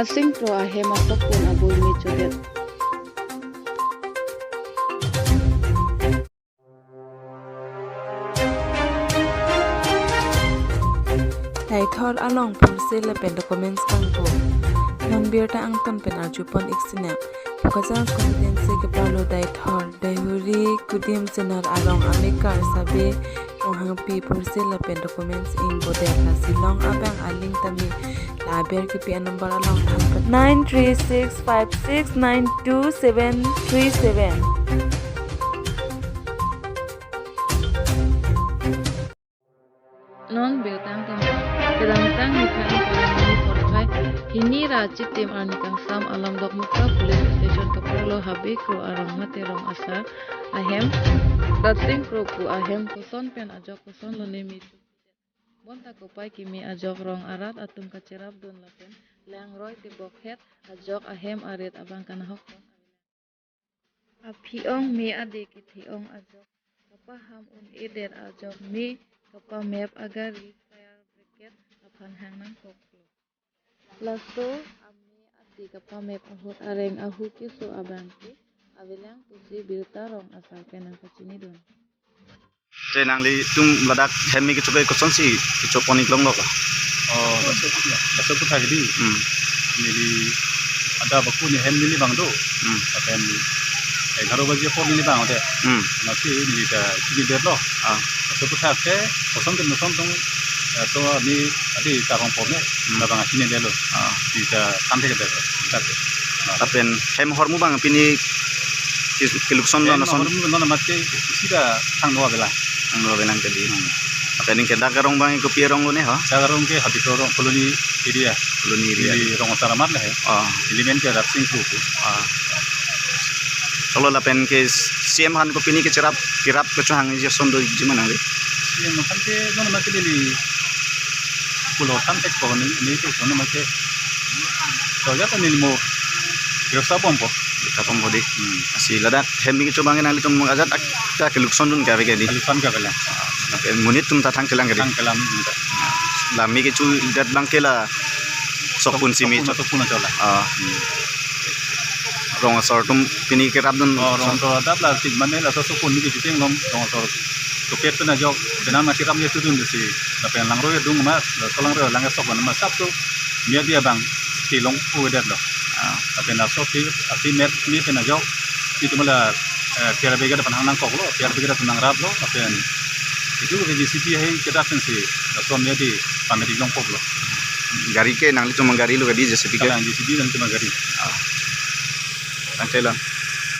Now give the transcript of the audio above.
Lasing pro ahem asok pun aboy mi chodet. Hai thor along purse le pen documents kang po non birta ang ton pen arjupon iksinem pokazang confidence ke palo dai thor dai huri kudim senar along amikar sabe rohang pi purse le pen documents in bodel la silong abang aling tami la ber ke pi number along tham 9365692737 Non biltang tem kedang ni kan koloni forkai hini rajik tim arnikang sam alam dok muka police station kapolo habe kro arang mate rong asa ahem datsing kro ku ahem koson pen ajok koson lo nemi bonta ko pai kimi ajok rong arat atum kacerap don lapen lang roy te bokhet ajok ahem aret abang kan hok apiong me ade ki thiong ajok kapaham un eder ajok me kapa map agari fire brigade apan hangnang koklo lasto ami ati kapa map ahut areng ahu kisu abanti awilang pusi bilta rong asal kenang kacini don Nang li tum ladak hemi ke chukai koson si choponi klong lo. Oh, basa putar di. Ini ada baku ni hem ni bang do. Tapi ngaro baji ko ni bang ode. Nanti ni da kini der lo. Basa putar ke koson ke nuson tong so ni adi tarong porne na bang kini der lo. Di da kante ke der. Tapi hem hormu bang pini kilukson lo nason. Hormu no na matte sida tang no bela. Ang lo benang tadi. Apa ning kedak karong bang ko pierong lo ne ha? Sagarong ke habis orang koloni area. Koloni ria. Di rong utara mat lah. Elemen ke ada sing kru. Solo lapen ke CM han ko pini ke cerap kirap ke chuhang je sondo gimana ngi? Yang makan ke non mat ke di pulau Tantek ko ni ke non mat ke. So ya kan ni mo kirasa bombo. Kapam bodi. Asi ladak hemi ke chobang nang litum agak ak kilukson dun ka ke di. Telefon ka bela. Apa munit tum tatang kelang ke di. Tang kelam minta. Lami ke chu dat bang ke la sokun simi Satu pun aja lah. Rong asor tum pini ke rap dun Rong to adap lah tik mana lah satu pun ni kita yang rong asor. Topet tu na jauh. Kenapa masih ramai tu dun desi. Tapi yang langroy dung mas, solang roy langas sok mana mas sabtu. Dia bang kilong udah loh. Tapi naso api mer ni pena jauh. Itu malah tiada bega depan hanang kok lo, tiada bega depan rap lo. Tapi itu JCB hai kita pensi. Naso ni di pamedi long kok lo. Gari ke nang litum gari lu ke di JCB ke. Kalau JCB dan cuma gari. Tang celang.